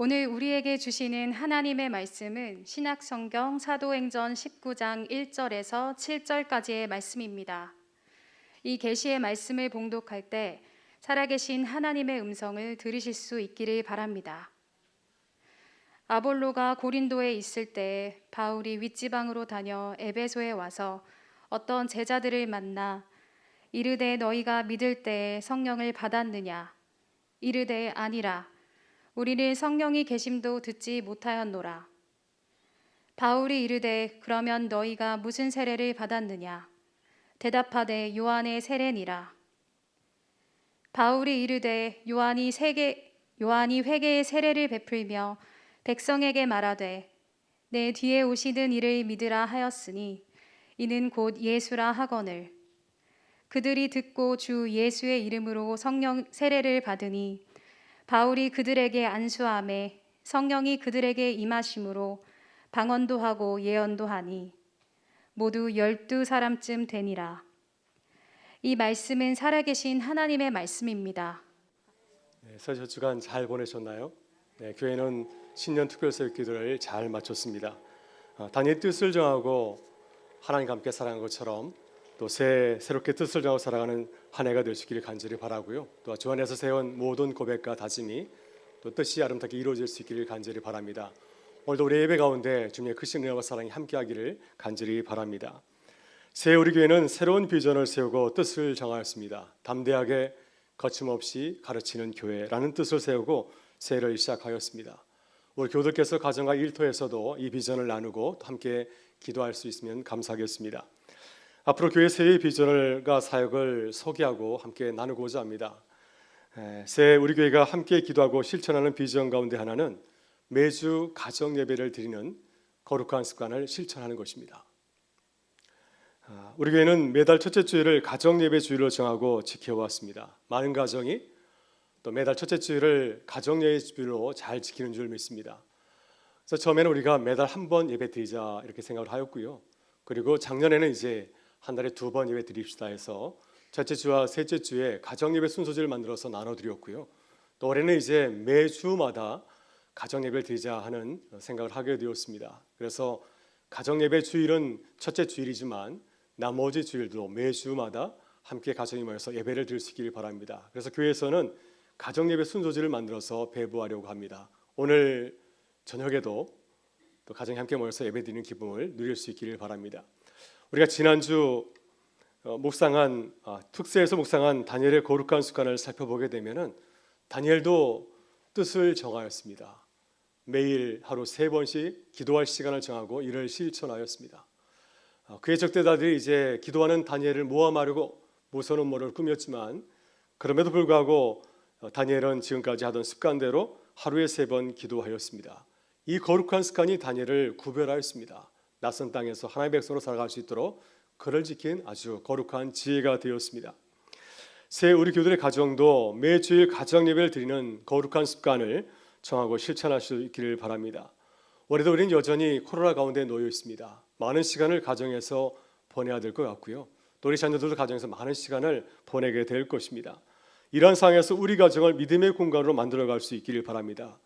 오늘 우리에게 주시는 하나님의 말씀은 신약성경 사도행전 19장 1절에서 7절까지의 말씀입니다. 이 계시의 말씀을 봉독할 때 살아계신 하나님의 음성을 들으실 수 있기를 바랍니다. 아볼로가 고린도에 있을 때 바울이 윗지방으로 다녀 에베소에 와서 어떤 제자들을 만나 이르되 너희가 믿을 때에 성령을 받았느냐? 이르되 아니라 우리는 성령이 계심도 듣지 못하였노라. 바울이 이르되 그러면 너희가 무슨 세례를 받았느냐? 대답하되 요한의 세례니라. 바울이 이르되 요한이 회개의 세례를 베풀며 백성에게 말하되 내 뒤에 오시는 이를 믿으라 하였으니 이는 곧 예수라 하거늘. 그들이 듣고 주 예수의 이름으로 성령 세례를 받으니 바울이 그들에게 안수하매 성령이 그들에게 임하심으로 방언도 하고 예언도 하니 모두 12사람쯤 되니라. 이 말씀은 살아계신 하나님의 말씀입니다. 저 주간 잘 보내셨나요? 교회는 신년 특별새벽 기도를 잘 마쳤습니다. 단일 뜻을 정하고 하나님과 함께 살아가는 것처럼 또 새롭게 뜻을 정하고 살아가는 한 해가 되시기를 간절히 바라고요. 또 주 안에서 세운 모든 고백과 다짐이 또 뜻이 아름답게 이루어질 수 있기를 간절히 바랍니다. 오늘도 우리 예배 가운데 주님의 크신 은혜와 사랑이 함께하기를 간절히 바랍니다. 새해 우리 교회는 새로운 비전을 세우고 뜻을 정하였습니다. 담대하게 거침없이 가르치는 교회라는 뜻을 세우고 새해를 시작하였습니다. 우리 교우들께서 가정과 일터에서도 이 비전을 나누고 함께 기도할 수 있으면 감사하겠습니다. 앞으로 교회 새해의 비전과 사역을 소개하고 함께 나누고자 합니다. 새해 우리 교회가 함께 기도하고 실천하는 비전 가운데 하나는 매주 가정 예배를 드리는 거룩한 습관을 실천하는 것입니다. 우리 교회는 매달 첫째 주일을 가정 예배 주일로 정하고 지켜왔습니다. 많은 가정이 또 매달 첫째 주일을 가정 예배 주일로 잘 지키는 줄 믿습니다. 그래서 처음에는 우리가 매달 한 번 예배 드리자 이렇게 생각을 하였고요. 그리고 작년에는 이제 한 달에 2번 예배 드립시다 해서 첫째 주와 셋째 주에 가정 예배 순서지를 만들어서 나눠 드렸고요. 또 올해는 이제 매주마다 가정 예배를 드리자 하는 생각을 하게 되었습니다. 그래서 가정 예배 주일은 첫째 주일이지만 나머지 주일도 매주마다 함께 가정이 모여서 예배를 드릴 수 있기를 바랍니다. 그래서 교회에서는 가정 예배 순서지를 만들어서 배부하려고 합니다. 오늘 저녁에도 또 가정이 함께 모여서 예배 드리는 기쁨을 누릴 수 있기를 바랍니다. 우리가 지난주 특세에서 묵상한 다니엘의 거룩한 습관을 살펴보게 되면은 다니엘도 뜻을 정하였습니다. 매일 하루 3번씩 기도할 시간을 정하고 이를 실천하였습니다. 그의 적대자들이 이제 기도하는 다니엘을 모함하려고 모선 음모를 꾸몄지만 그럼에도 불구하고 다니엘은 지금까지 하던 습관대로 하루에 3번 기도하였습니다. 이 거룩한 습관이 다니엘을 구별하였습니다. 낯선 땅에서 하나님의 백성으로 살아갈 수 있도록 그를 지킨 아주 거룩한 지혜가 되었습니다. 새해 우리 교들의 가정도 매주일 가정 예배를 드리는 거룩한 습관을 정하고 실천할 수 있기를 바랍니다. 올해도 우리는 여전히 코로나 가운데 놓여 있습니다. 많은 시간을 가정에서 보내야 될 것 같고요. 또 우리 자녀들도 가정에서 많은 시간을 보내게 될 것입니다. 이러한 상황에서 우리 가정을 믿음의 공간으로 만들어갈 수 있기를 바랍니다.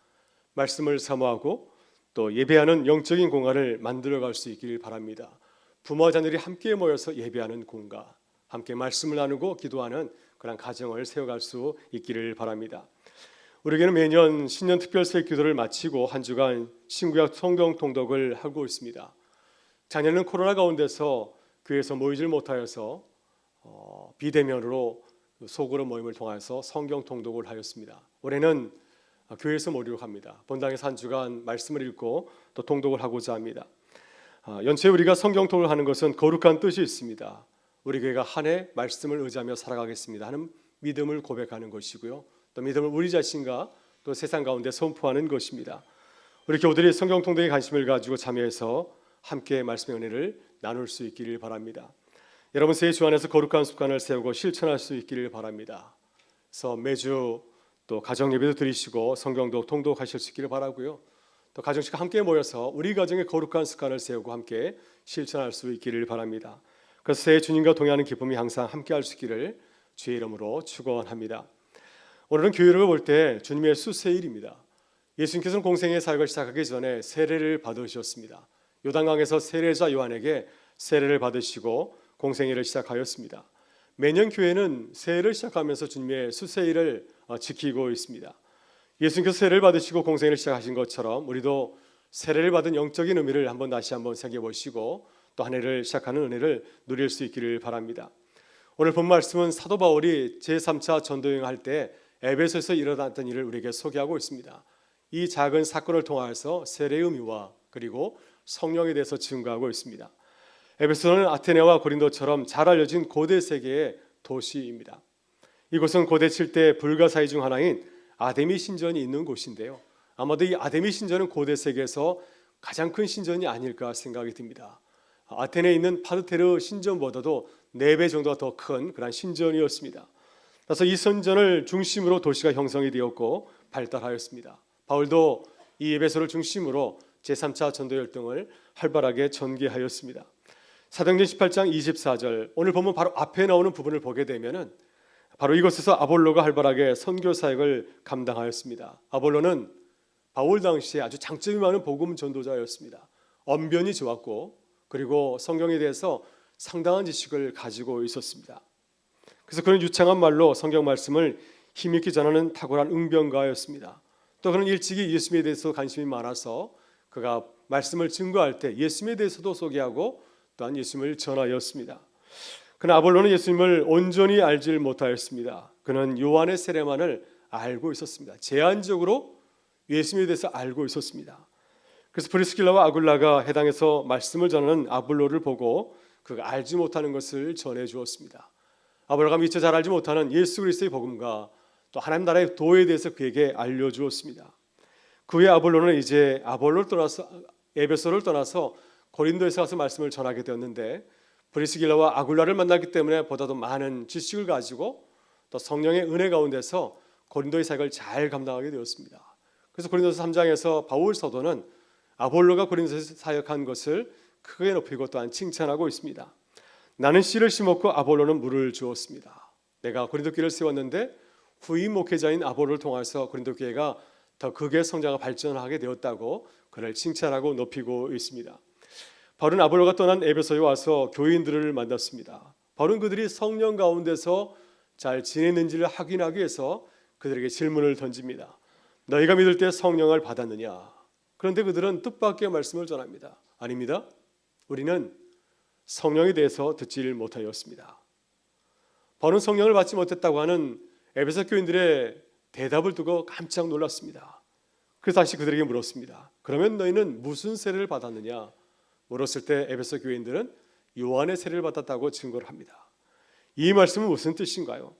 말씀을 사모하고 또 예배하는 영적인 공간을 만들어갈 수 있기를 바랍니다. 부모와 자녀들이 함께 모여서 예배하는 공간, 함께 말씀을 나누고 기도하는 그런 가정을 세워갈 수 있기를 바랍니다. 우리에게는 매년 신년 특별새 기도를 마치고 한 주간 신구약 성경 통독을 하고 있습니다. 작년에는 코로나 가운데서 교회에서 모이질 못하여서 비대면으로 소그룹 모임을 통해서 성경 통독을 하였습니다. 올해는 교회에서 모이려고 합니다. 본당에서 한 주간 말씀을 읽고 또 통독을 하고자 합니다. 연초에 우리가 성경 통독을 하는 것은 거룩한 뜻이 있습니다. 우리 교회가 한 해 말씀을 의지하며 살아가겠습니다 하는 믿음을 고백하는 것이고요. 또 믿음을 우리 자신과 또 세상 가운데 선포하는 것입니다. 우리 교우들이 성경 통독에 관심을 가지고 참여해서 함께 말씀의 은혜를 나눌 수 있기를 바랍니다. 여러분 새해 주 안에서 거룩한 습관을 세우고 실천할 수 있기를 바랍니다. 그래서 매주 또 가정 예배도 드리시고 성경도 통독하실 수 있기를 바라고요. 또 가정식 함께 모여서 우리 가정의 거룩한 습관을 세우고 함께 실천할 수 있기를 바랍니다. 그래서 새해 주님과 동행하는 기쁨이 항상 함께할 수 있기를 주의 이름으로 축원합니다. 오늘은 교회를 볼 때 주님의 수세일입니다. 예수님께서는 공생의 사역을 시작하기 전에 세례를 받으셨습니다. 요단강에서 세례자 요한에게 세례를 받으시고 공생애를 시작하였습니다. 매년 교회는 세례를 시작하면서 주님의 수세일을 지키고 있습니다. 예수님께서 세례를 받으시고 공생애를 시작하신 것처럼 우리도 세례를 받은 영적인 의미를 다시 한번 새겨보시고 또 한 해를 시작하는 은혜를 누릴 수 있기를 바랍니다. 오늘 본 말씀은 사도 바울이 제3차 전도여행을 할 때 에베소에서 일어났던 일을 우리에게 소개하고 있습니다. 이 작은 사건을 통하여서 세례의 의미와 그리고 성령에 대해서 증거하고 있습니다. 에베소는 아테네와 고린도처럼 잘 알려진 고대 세계의 도시입니다. 이곳은 고대 7대 불가사의 중 하나인 아데미 신전이 있는 곳인데요. 아마도 이 아데미 신전은 고대 세계에서 가장 큰 신전이 아닐까 생각이 듭니다. 아테네에 있는 파르테르 신전보다도 4배 정도가 더 큰 그런 신전이었습니다. 그래서 이 신전을 중심으로 도시가 형성이 되었고 발달하였습니다. 바울도 이 에베소를 중심으로 제3차 전도 활동을 활발하게 전개하였습니다. 사도행전 18장 24절 오늘 보면 바로 앞에 나오는 부분을 보게 되면은 바로 이곳에서 아볼로가 활발하게 선교 사역을 감당하였습니다. 아볼로는 바울 당시에 아주 장점이 많은 복음 전도자였습니다. 언변이 좋았고 그리고 성경에 대해서 상당한 지식을 가지고 있었습니다. 그래서 그는 유창한 말로 성경 말씀을 힘있게 전하는 탁월한 응변가였습니다. 또 그는 일찍이 예수님에 대해서 관심이 많아서 그가 말씀을 증거할 때 예수님에 대해서도 소개하고 또한 예수님을 전하였습니다. 그러나 아볼로는 예수님을 온전히 알지 못하였습니다. 그는 요한의 세례만을 알고 있었습니다. 제한적으로 예수님에 대해서 알고 있었습니다. 그래서 프리스길라와 아굴라가 해당해서 말씀을 전하는 아볼로를 보고 그가 알지 못하는 것을 전해 주었습니다. 아볼로가 미처 잘 알지 못하는 예수 그리스도의 복음과 또 하나님 나라의 도에 대해서 그에게 알려주었습니다. 그 후에 아볼로는 이제 에베소를 떠나서 고린도에서 가서 말씀을 전하게 되었는데 브리스길라와 아굴라를 만났기 때문에 보다도 많은 지식을 가지고 또 성령의 은혜 가운데서 고린도의 사역을 잘 감당하게 되었습니다. 그래서 고린도서 3장에서 바울 사도는 아볼로가 고린도에서 사역한 것을 크게 높이고 또한 칭찬하고 있습니다. 나는 씨를 심었고 아볼로는 물을 주었습니다. 내가 고린도 교회를 세웠는데 후임 목회자인 아볼로를 통해서 고린도 교회가 더 크게 성장하고 발전하게 되었다고 그를 칭찬하고 높이고 있습니다. 바울은 아볼로가 떠난 에베소에 와서 교인들을 만났습니다. 바울은 그들이 성령 가운데서 잘 지냈는지를 확인하기 위해서 그들에게 질문을 던집니다. 너희가 믿을 때 성령을 받았느냐? 그런데 그들은 뜻밖의 말씀을 전합니다. 아닙니다. 우리는 성령에 대해서 듣지를 못하였습니다. 바울은 성령을 받지 못했다고 하는 에베소 교인들의 대답을 두고 깜짝 놀랐습니다. 그래서 다시 그들에게 물었습니다. 그러면 너희는 무슨 세례를 받았느냐? 물었을 때 에베소 교인들은 요한의 세례를 받았다고 증거를 합니다. 이 말씀은 무슨 뜻인가요?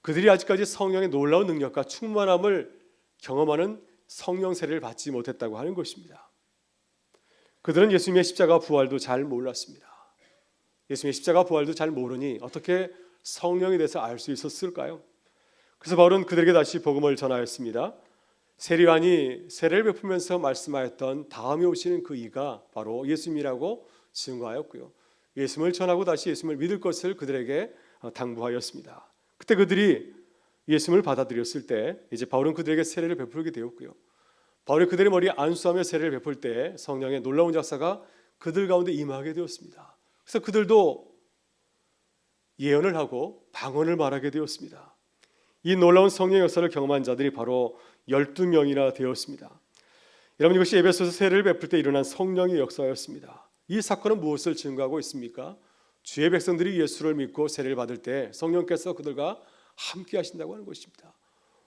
그들이 아직까지 성령의 놀라운 능력과 충만함을 경험하는 성령 세례를 받지 못했다고 하는 것입니다. 그들은 예수님의 십자가 부활도 잘 몰랐습니다. 예수님의 십자가 부활도 잘 모르니 어떻게 성령에 대해서 알 수 있었을까요? 그래서 바울은 그들에게 다시 복음을 전하였습니다. 세례요한이 세례를 베푸면서 말씀하였던 다음에 오시는 그 이가 바로 예수님이라고 증거하였고요. 예수님을 전하고 다시 예수님을 믿을 것을 그들에게 당부하였습니다. 그때 그들이 예수님을 받아들였을 때 이제 바울은 그들에게 세례를 베풀게 되었고요. 바울이 그들의 머리에 안수하며 세례를 베풀 때 성령의 놀라운 작사가 그들 가운데 임하게 되었습니다. 그래서 그들도 예언을 하고 방언을 말하게 되었습니다. 이 놀라운 성령의 역사를 경험한 자들이 바로 12명이나 되었습니다. 여러분, 이것이 에베소에서 세례를 베풀 때 일어난 성령의 역사였습니다. 이 사건은 무엇을 증거하고 있습니까? 주의 백성들이 예수를 믿고 세례를 받을 때 성령께서 그들과 함께 하신다고 하는 것입니다.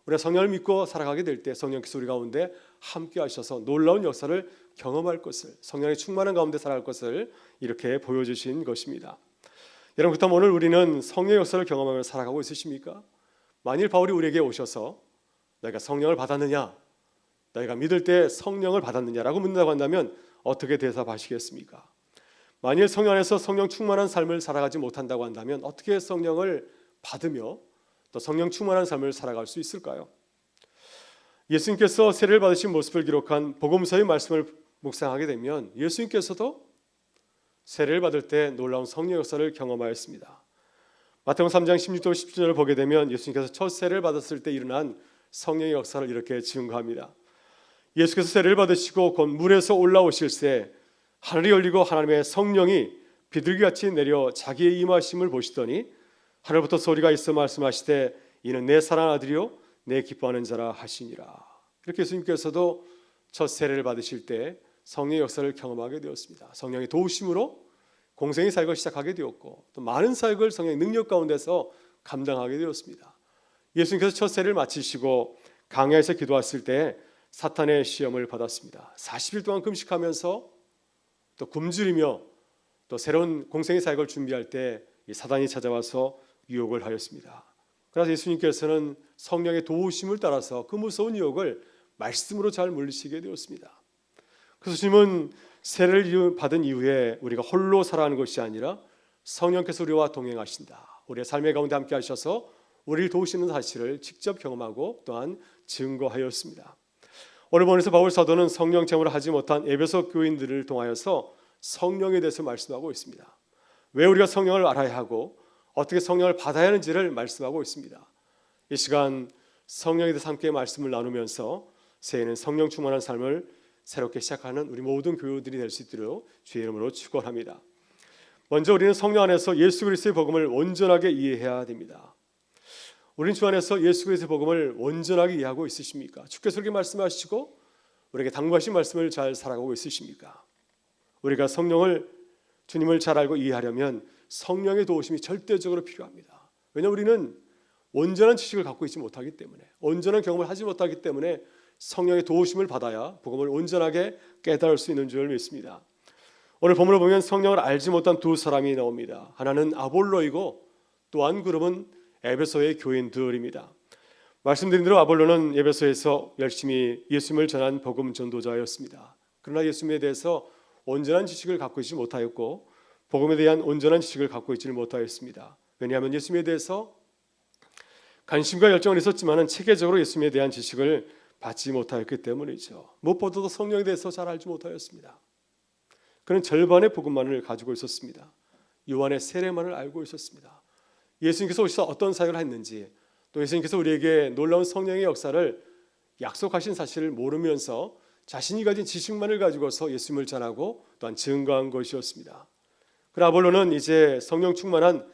우리가 성령을 믿고 살아가게 될 때 성령께서 우리 가운데 함께 하셔서 놀라운 역사를 경험할 것을, 성령의 충만한 가운데 살아갈 것을 이렇게 보여주신 것입니다. 여러분, 그렇다면 오늘 우리는 성령의 역사를 경험하며 살아가고 있으십니까? 만일 바울이 우리에게 오셔서 너희가 성령을 받았느냐, 너희가 믿을 때 성령을 받았느냐라고 묻는다고 한다면 어떻게 대답하시겠습니까? 만일 성령 안에서 성령 충만한 삶을 살아가지 못한다고 한다면 어떻게 성령을 받으며 또 성령 충만한 삶을 살아갈 수 있을까요? 예수님께서 세례를 받으신 모습을 기록한 복음서의 말씀을 묵상하게 되면 예수님께서도 세례를 받을 때 놀라운 성령 역사를 경험하였습니다. 마태복음 3장 16절 17절을 보게 되면 예수님께서 첫 세례를 받았을 때 일어난 성령의 역사를 이렇게 증거합니다. 예수께서 세례를 받으시고 곧 물에서 올라오실새 하늘이 열리고 하나님의 성령이 비둘기같이 내려 자기의 임하심을 보시더니 하늘부터 소리가 있어 말씀하시되 이는 내 사랑하는 아들이요 내 기뻐하는 자라 하시니라. 이렇게 예수님께서도 첫 세례를 받으실 때 성령의 역사를 경험하게 되었습니다. 성령의 도우심으로 공생의 사역을 시작하게 되었고 또 많은 사역을 성령의 능력 가운데서 감당하게 되었습니다. 예수님께서 첫 세례를 마치시고 광야에서 기도하실 때 사탄의 시험을 받았습니다. 40일 동안 금식하면서 또 굶주리며 또 새로운 공생의 사역을 준비할 때 이 사단이 찾아와서 유혹을 하였습니다. 그래서 예수님께서는 성령의 도우심을 따라서 그 무서운 유혹을 말씀으로 잘 물리치게 되었습니다. 그래서 주님은 세례를 받은 이후에 우리가 홀로 살아가는 것이 아니라 성령께서 우리와 동행하신다, 우리의 삶의 가운데 함께 하셔서 우리를 도우시는 사실을 직접 경험하고 또한 증거하였습니다. 오늘 본문에서 바울 사도는 성령 체험을 하지 못한 에베소 교인들을 통하여서 성령에 대해서 말씀하고 있습니다. 왜 우리가 성령을 알아야 하고 어떻게 성령을 받아야 하는지를 말씀하고 있습니다. 이 시간 성령에 대해서 함께 말씀을 나누면서 새해에는 성령 충만한 삶을 새롭게 시작하는 우리 모든 교우들이 될 수 있도록 주의 이름으로 축원합니다. 먼저 우리는 성령 안에서 예수 그리스도의 복음을 온전하게 이해해야 됩니다. 우리는 주 안에서 예수 그리스도의 복음을 온전하게 이해하고 있으십니까? 주께서 그렇게 말씀하시고 우리에게 당부하신 말씀을 잘 살아가고 있으십니까? 우리가 성령을 주님을 잘 알고 이해하려면 성령의 도우심이 절대적으로 필요합니다. 왜냐하면 우리는 온전한 지식을 갖고 있지 못하기 때문에, 온전한 경험을 하지 못하기 때문에 성령의 도우심을 받아야 복음을 온전하게 깨달을 수 있는 줄 믿습니다. 오늘 본문을 보면 성령을 알지 못한 두 사람이 나옵니다. 하나는 아볼로이고 또 한 그룹은 에베소의 교인들입니다. 말씀드린 대로 아볼로는 에베소에서 열심히 예수님을 전한 복음 전도자였습니다. 그러나 예수님에 대해서 온전한 지식을 갖고 있지 못하였고 복음에 대한 온전한 지식을 갖고 있지를 못하였습니다. 왜냐하면 예수님에 대해서 관심과 열정은 있었지만 체계적으로 예수님에 대한 지식을 받지 못하였기 때문이죠. 무엇보다도 성령에 대해서 잘 알지 못하였습니다. 그는 절반의 복음만을 가지고 있었습니다. 요한의 세례만을 알고 있었습니다. 예수님께서 오셔서 어떤 사역을 했는지, 또 예수님께서 우리에게 놀라운 성령의 역사를 약속하신 사실을 모르면서 자신이 가진 지식만을 가지고서 예수님을 전하고 또한 증거한 것이었습니다. 그러나 아볼로는 이제 성령 충만한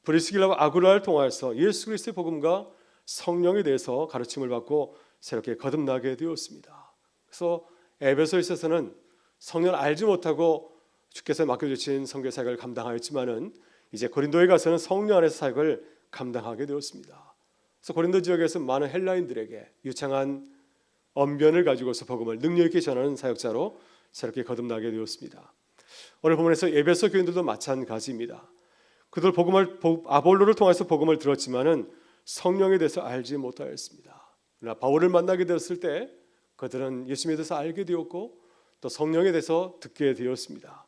브리스길라와 아굴라를 통하여서 예수 그리스도의 복음과 성령에 대해서 가르침을 받고 새롭게 거듭나게 되었습니다. 그래서 에베소에 있어서는 성령을 알지 못하고 주께서 맡겨주신 선교 사역을 감당하였지만은 이제 고린도에 가서는 성령 안에서 사역을 감당하게 되었습니다. 그래서 고린도 지역에서 많은 헬라인들에게 유창한 언변을 가지고서 복음을 능력 있게 전하는 사역자로 새롭게 거듭나게 되었습니다. 오늘 본문에서 에베소 교인들도 마찬가지입니다. 그들 아볼로를 통해서 복음을 들었지만은 성령에 대해서 알지 못하였습니다. 그러나 바울을 만나게 되었을 때 그들은 예수님에 대해서 알게 되었고 또 성령에 대해서 듣게 되었습니다.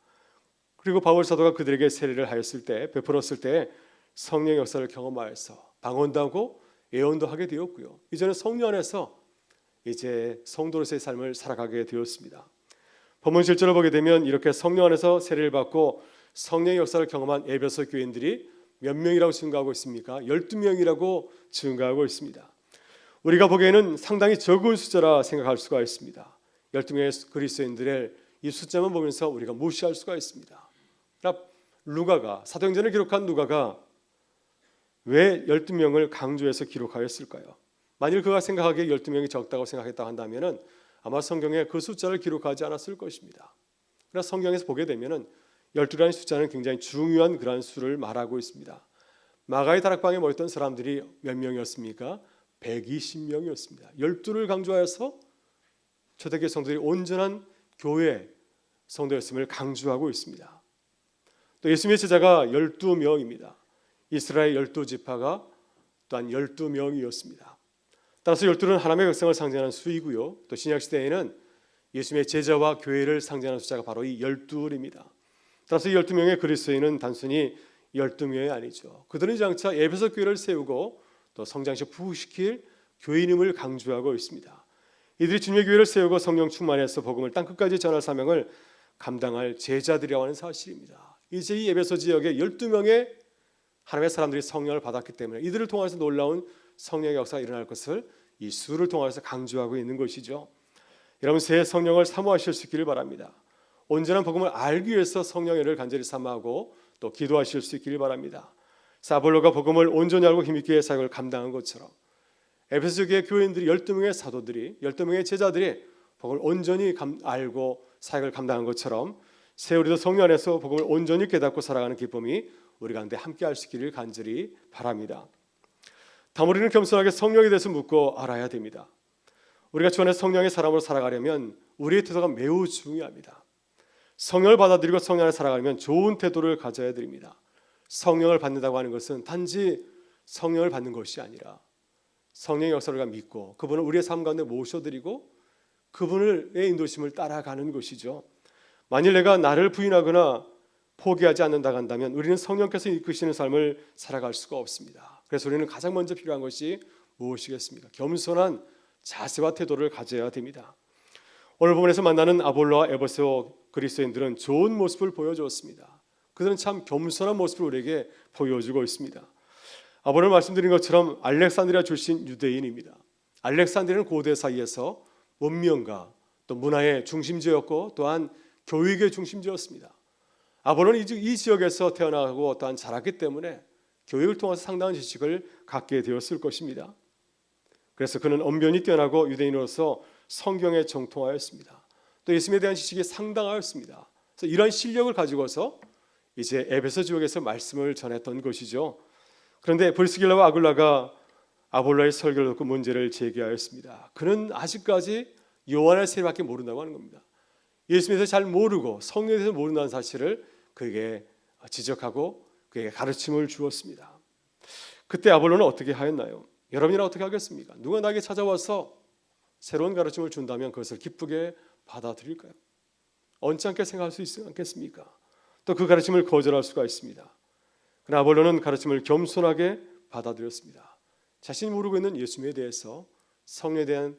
그리고 바울 사도가 그들에게 세례를 하였을 때, 베풀었을 때 성령의 역사를 경험하여서 방언도 하고 예언도 하게 되었고요. 이제는 성령 안에서 이제 성도로서의 삶을 살아가게 되었습니다. 본문 7절을 보게 되면 이렇게 성령 안에서 세례를 받고 성령의 역사를 경험한 에베소 교인들이 몇 명이라고 증거하고 있습니까? 12명이라고 증거하고 있습니다. 우리가 보기에는 상당히 적은 숫자라 생각할 수가 있습니다. 12명의 그리스도인들의 이 숫자만 보면서 우리가 무시할 수가 있습니다. 그러나 루가가, 사도행전을 기록한 루가가 왜 12명을 강조해서 기록하였을까요? 만일 그가 생각하기에 12명이 적다고 생각했다 한다면 아마 성경에 그 숫자를 기록하지 않았을 것입니다. 그러나 성경에서 보게 되면 12라는 숫자는 굉장히 중요한 그러한 수를 말하고 있습니다. 마가의 다락방에 모였던 사람들이 몇 명이었습니까? 120명이었습니다. 12를 강조하여서 초대교회 성도들이 온전한 교회 성도였음을 강조하고 있습니다. 또 예수님의 제자가 12명입니다. 이스라엘 12지파가 또한 12명이었습니다. 따라서 12는 하나님의 백성을 상징하는 수이고요. 또 신약시대에는 예수님의 제자와 교회를 상징하는 숫자가 바로 이 12입니다. 따라서 이 12명의 그리스도인은 단순히 12명이 아니죠. 그들은 장차 에베소 교회를 세우고 또 성장시 부흥시킬 교인임을 강조하고 있습니다. 이들이 주님의 교회를 세우고 성령 충만해서 복음을 땅끝까지 전할 사명을 감당할 제자들이라고 하는 사실입니다. 이제 이 에베소 지역에 12명의 하나님의 사람들이 성령을 받았기 때문에 이들을 통해서 놀라운 성령의 역사가 일어날 것을 이 수를 통해서 강조하고 있는 것이죠. 여러분 새 성령을 사모하실 수 있기를 바랍니다. 온전한 복음을 알기 위해서 성령의 은혜를 간절히 사모하고 또 기도하실 수 있기를 바랍니다. 아볼로가 복음을 온전히 알고 힘있게 사역을 감당한 것처럼 에베소 교회 교인들이 12명의 사도들이 12명의 제자들이 복음을 온전히 알고 사역을 감당한 것처럼 새 우리도 성령 안에서 복음을 온전히 깨닫고 살아가는 기쁨이 우리 가운데 함께 할 수 있기를 간절히 바랍니다. 다음 우리는 겸손하게 성령에 대해서 묻고 알아야 됩니다. 우리가 주 안에 성령의 사람으로 살아가려면 우리의 태도가 매우 중요합니다. 성령을 받아들이고 성령 안에 살아가려면 좋은 태도를 가져야 됩니다. 성령을 받는다고 하는 것은 단지 성령을 받는 것이 아니라 성령의 역사를 믿고 그분을 우리의 삶 가운데 모셔드리고 그분의 인도심을 따라가는 것이죠. 만일 내가 나를 부인하거나 포기하지 않는다고 한다면 우리는 성령께서 이끄시는 삶을 살아갈 수가 없습니다. 그래서 우리는 가장 먼저 필요한 것이 무엇이겠습니까? 겸손한 자세와 태도를 가져야 됩니다. 오늘 본문에서 만나는 아볼로와 에베소 그리스도인들은 좋은 모습을 보여주었습니다. 그들은 참 겸손한 모습을 우리에게 보여주고 있습니다. 아볼로는 말씀드린 것처럼 알렉산드리아 출신 유대인입니다. 알렉산드리아는 고대 사이에서 문명과 또 문화의 중심지였고 또한 교육의 중심지였습니다. 아볼로는 이 지역에서 태어나고 또한 자랐기 때문에 교육을 통해서 상당한 지식을 갖게 되었을 것입니다. 그래서 그는 언변이 뛰어나고 유대인으로서 성경에 정통하였습니다. 또 예수님에 대한 지식이 상당하였습니다. 그래서 이런 실력을 가지고서 이제 에베소 지역에서 말씀을 전했던 것이죠. 그런데 브리스길라와 아굴라가 아볼로의 설교를 듣고 문제를 제기하였습니다. 그는 아직까지 요한의 세례밖에 모른다고 하는 겁니다. 예수님에 대해서 잘 모르고 성령에 대해서 모른다는 사실을 그에게 지적하고 그에게 가르침을 주었습니다. 그때 아볼로는 어떻게 하였나요? 여러분이나 어떻게 하겠습니까? 누가 나에게 찾아와서 새로운 가르침을 준다면 그것을 기쁘게 받아들일까요? 언짢게 생각할 수 있지 않겠습니까? 또 그 가르침을 거절할 수가 있습니다. 그러나 아볼로는 가르침을 겸손하게 받아들였습니다. 자신이 모르고 있는 예수님에 대해서 성령에 대한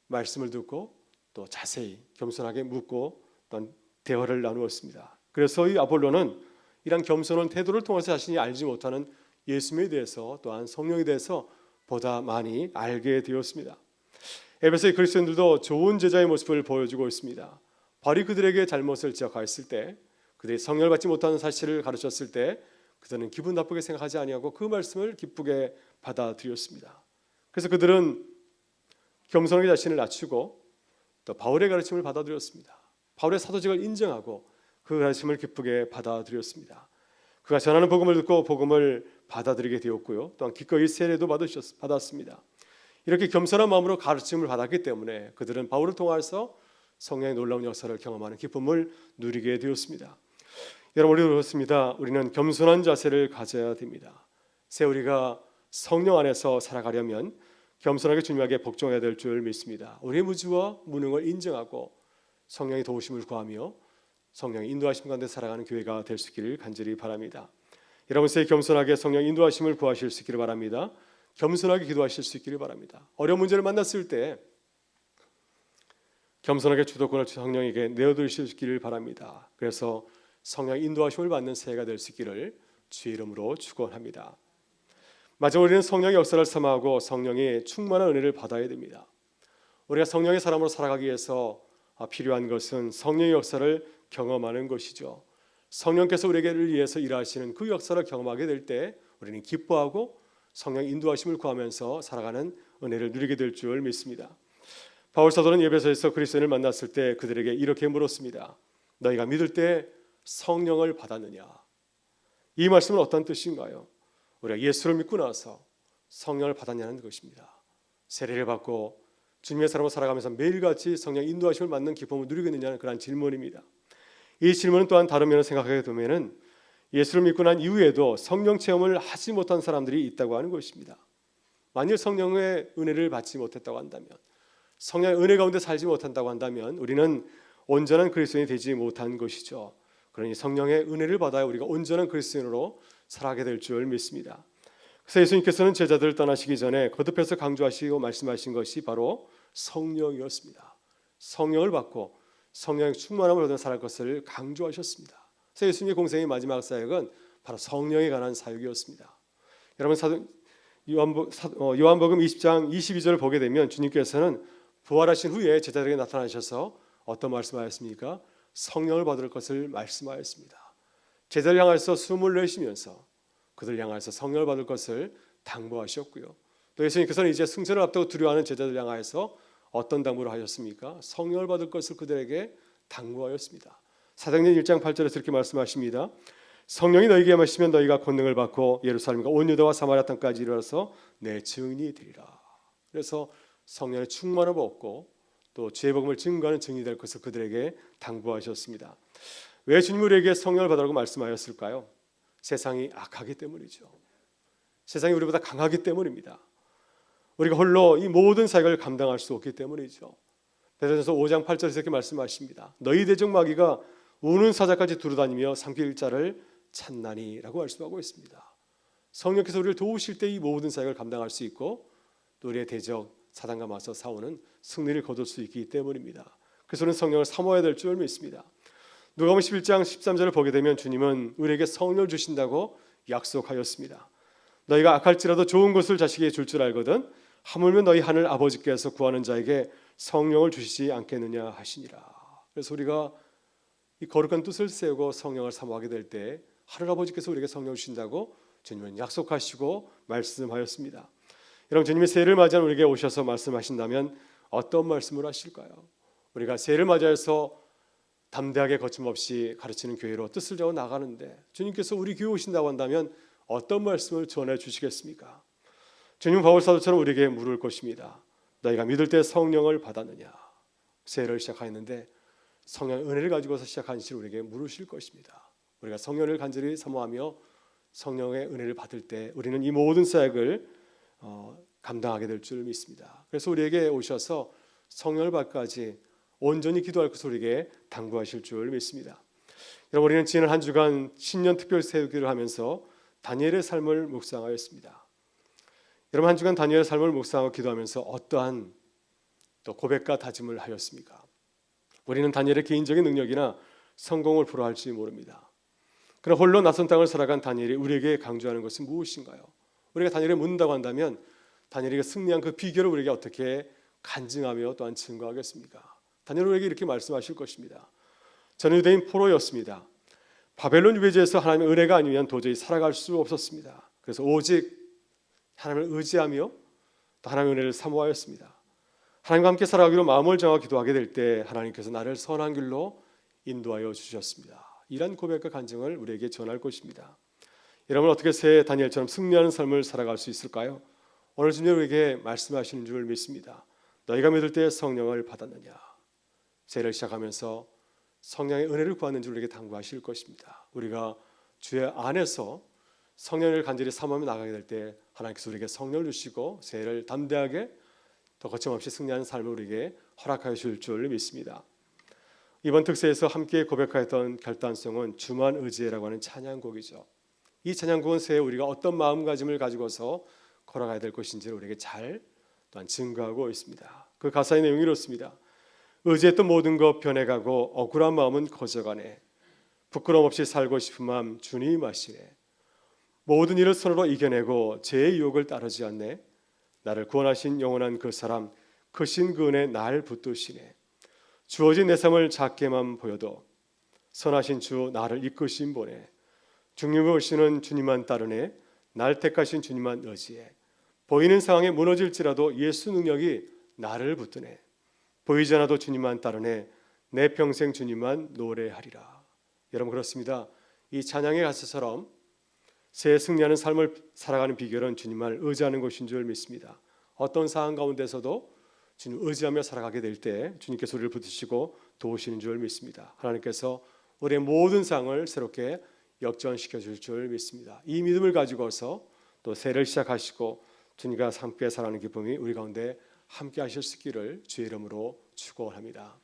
말씀을 듣고 또 자세히 겸손하게 묻고 또 대화를 나누었습니다. 그래서 이 아볼로는 이런 겸손한 태도를 통해서 자신이 알지 못하는 예수님에 대해서 또한 성령에 대해서 보다 많이 알게 되었습니다. 에베소의 그리스도인들도 좋은 제자의 모습을 보여주고 있습니다. 바울이 그들에게 잘못을 지적하였을 때, 그들이 성령을 받지 못하는 사실을 가르쳤을 때 그들은 기분 나쁘게 생각하지 아니하고 그 말씀을 기쁘게 받아들였습니다. 그래서 그들은 겸손하게 자신을 낮추고 또 바울의 가르침을 받아들였습니다. 바울의 사도직을 인정하고 그 가르침을 기쁘게 받아들였습니다. 그가 전하는 복음을 듣고 복음을 받아들이게 되었고요. 또한 기꺼이 세례도 받았습니다. 이렇게 겸손한 마음으로 가르침을 받았기 때문에 그들은 바울을 통해서 성령의 놀라운 역사를 경험하는 기쁨을 누리게 되었습니다. 여러분, 우리도 그렇습니다. 우리는 겸손한 자세를 가져야 됩니다. 새 우리가 성령 안에서 살아가려면 겸손하게 주님에게 복종해야 될 줄 믿습니다. 우리의 무지와 무능을 인정하고 성령의 도우심을 구하며 성령의 인도하심 가운데 살아가는 교회가 될 수 있기를 간절히 바랍니다. 여러분, 새 겸손하게 성령 인도하심을 구하실 수 있기를 바랍니다. 겸손하게 기도하실 수 있기를 바랍니다. 어려운 문제를 만났을 때 겸손하게 주도권을 성령에게 내어드리실 수 있기를 바랍니다. 그래서 성령 인도하심을 받는 새해가 될 수 있기를 주의 이름으로 축원합니다. 마지막으로 우리는 성령의 역사를 삼아하고 성령의 충만한 은혜를 받아야 됩니다. 우리가 성령의 사람으로 살아가기 위해서 필요한 것은 성령의 역사를 경험하는 것이죠. 성령께서 우리를 위해서 일하시는 그 역사를 경험하게 될 때 우리는 기뻐하고 성령 인도하심을 구하면서 살아가는 은혜를 누리게 될 줄 믿습니다. 바울 사도는 에베소에서 그리스도인을 만났을 때 그들에게 이렇게 물었습니다. 너희가 믿을 때 성령을 받았느냐? 이 말씀은 어떤 뜻인가요? 우리가 예수를 믿고 나서 성령을 받았냐는 것입니다. 세례를 받고 주님의 사람으로 살아가면서 매일같이 성령 인도하심을 받는 기쁨을 누리고 있느냐는 그런 질문입니다. 이 질문은 또한 다른 면을 생각하게 되면 예수를 믿고 난 이후에도 성령 체험을 하지 못한 사람들이 있다고 하는 것입니다. 만일 성령의 은혜를 받지 못했다고 한다면, 성령의 은혜 가운데 살지 못한다고 한다면 우리는 온전한 그리스도인이 되지 못한 것이죠. 그러니 성령의 은혜를 받아야 우리가 온전한 그리스도인으로 살아가게 될 줄 믿습니다. 그래서 예수님께서는 제자들을 떠나시기 전에 거듭해서 강조하시고 말씀하신 것이 바로 성령이었습니다. 성령을 받고 성령의 충만함을 얻어 살아갈 것을 강조하셨습니다. 그래서 예수님의 공생의 마지막 사역은 바로 성령에 관한 사역이었습니다. 여러분 요한복음 20장 22절을 보게 되면 주님께서는 부활하신 후에 제자들에게 나타나셔서 어떤 말씀하셨습니까? 성령을 받을 것을 말씀하였습니다. 제자를 향해서 숨을 내쉬면서 그들 향해서 성령을 받을 것을 당부하셨고요. 또 예수님께서는 이제 승천을 앞두고 두려워하는 제자들 향해서 어떤 당부를 하셨습니까? 성령을 받을 것을 그들에게 당부하였습니다. 사도행전 1장 8절에서 이렇게 말씀하십니다. 성령이 너희에게 임하시면 너희가 권능을 받고 예루살렘과 온 유다와 사마리아 땅까지 이르러서 내 증인이 되리라. 그래서 성령의 충만함을 얻고 또 죄의 복음을 증거하는 증인이 될 것을 그들에게 당부하셨습니다. 왜 주님 우리에게 성령을 받으라고 말씀하셨을까요? 세상이 악하기 때문이죠. 세상이 우리보다 강하기 때문입니다. 우리가 홀로 이 모든 사역을 감당할 수 없기 때문이죠. 베드로전서 5장 8절에서 이렇게 말씀하십니다. 너희 대적 마귀가 우는 사자까지 두루다니며 삼킬 자를 찾나니라고 말씀하고 있습니다. 성령께서 우리를 도우실 때 이 모든 사역을 감당할 수 있고 또 우리의 대적 사단과 맞서 싸우는 승리를 거둘 수 있기 때문입니다. 그래서 우리는 성령을 사모해야 될 줄 믿습니다. 누가복음 11장 13절을 보게 되면 주님은 우리에게 성령을 주신다고 약속하였습니다. 너희가 악할지라도 좋은 것을 자식에게 줄 줄 알거든 하물며 너희 하늘 아버지께서 구하는 자에게 성령을 주시지 않겠느냐 하시니라. 그래서 우리가 이 거룩한 뜻을 세우고 성령을 사모하게 될 때 하늘 아버지께서 우리에게 성령을 주신다고 주님은 약속하시고 말씀하였습니다. 여러분, 주님이 새해를 맞이한 우리에게 오셔서 말씀하신다면 어떤 말씀을 하실까요? 우리가 새해를 맞이해서 담대하게 거침없이 가르치는 교회로 뜻을 저어 나가는데 주님께서 우리 교회 오신다고 한다면 어떤 말씀을 전해 주시겠습니까? 주님 바울 사도처럼 우리에게 물을 것입니다. 너희가 믿을 때 성령을 받았느냐? 새해를 시작하였는데 성령의 은혜를 가지고서 시작한 시를 우리에게 물으실 것입니다. 우리가 성령을 간절히 사모하며 성령의 은혜를 받을 때 우리는 이 모든 사역을 감당하게 될 줄 믿습니다. 그래서 우리에게 오셔서 성령을 받기까지 온전히 기도할 것을 우리에게 당부하실 줄 믿습니다. 여러분, 우리는 지난 한 주간 신년 특별 세우기를 하면서 다니엘의 삶을 묵상하였습니다. 여러분, 한 주간 다니엘의 삶을 묵상하고 기도하면서 어떠한 또 고백과 다짐을 하였습니까? 우리는 다니엘의 개인적인 능력이나 성공을 부러워할지 모릅니다. 그러나 홀로 낯선 땅을 살아간 다니엘이 우리에게 강조하는 것은 무엇인가요? 우리가 다니엘을 묻는다고 한다면 다니엘이 승리한 그 비결을 우리에게 어떻게 간증하며 또한 증거하겠습니까? 다니엘은 우리에게 이렇게 말씀하실 것입니다. 저는 유대인 포로였습니다. 바벨론 유배지에서 하나님의 은혜가 아니면 도저히 살아갈 수 없었습니다. 그래서 오직 하나님을 의지하며 또 하나님의 은혜를 사모하였습니다. 하나님과 함께 살아가기로 마음을 정하고 기도하게 될 때 하나님께서 나를 선한 길로 인도하여 주셨습니다. 이런 고백과 간증을 우리에게 전할 것입니다. 여러분, 어떻게 새 다니엘처럼 승리하는 삶을 살아갈 수 있을까요? 오늘 주님 우리에게 말씀하시는 줄 믿습니다. 너희가 믿을 때 성령을 받았느냐? 새해를 시작하면서 성령의 은혜를 구하는 줄 우리에게 당부하실 것입니다. 우리가 주의 안에서 성령을 간절히 사모하며 나가게 될 때 하나님께서 우리에게 성령을 주시고 새해를 담대하게 더 거침없이 승리하는 삶을 우리에게 허락하여 줄 줄 믿습니다. 이번 특세에서 함께 고백하였던 결단성은 주만 의지해라고 하는 찬양곡이죠. 이 찬양곡은 새해 우리가 어떤 마음가짐을 가지고서 걸어가야 될 것인지를 우리에게 잘 또한 증거하고 있습니다. 그 가사의 내용이 이렇습니다. 의지했던 모든 것 변해가고 억울한 마음은 거져가네. 부끄럼 없이 살고 싶은 마음 주님 아시네. 모든 일을 손으로 이겨내고 죄의 유혹을 따르지 않네. 나를 구원하신 영원한 그 사람 크신 그 은혜 날 붙드시네. 주어진 내 삶을 작게만 보여도 선하신 주 나를 이끄신 보네. 중림을 오시는 주님만 따르네. 날 택하신 주님만 의지해. 보이는 상황에 무너질지라도 예수 능력이 나를 붙드네. 보이지 않아도 주님만 따르네. 내 평생 주님만 노래하리라. 여러분, 그렇습니다. 이 찬양의 가사처럼 새해 승리하는 삶을 살아가는 비결은 주님만을 의지하는 것인 줄 믿습니다. 어떤 상황 가운데서도 주님 의지하며 살아가게 될 때 주님께서 우리를 붙드시고 도우시는 줄 믿습니다. 하나님께서 우리의 모든 상을 새롭게 역전시켜 줄 줄 믿습니다. 이 믿음을 가지고서 또 새해를 시작하시고 주님과 함께 살아가는 기쁨이 우리 가운데 함께 하실 수 있기를 주의 이름으로 축원합니다.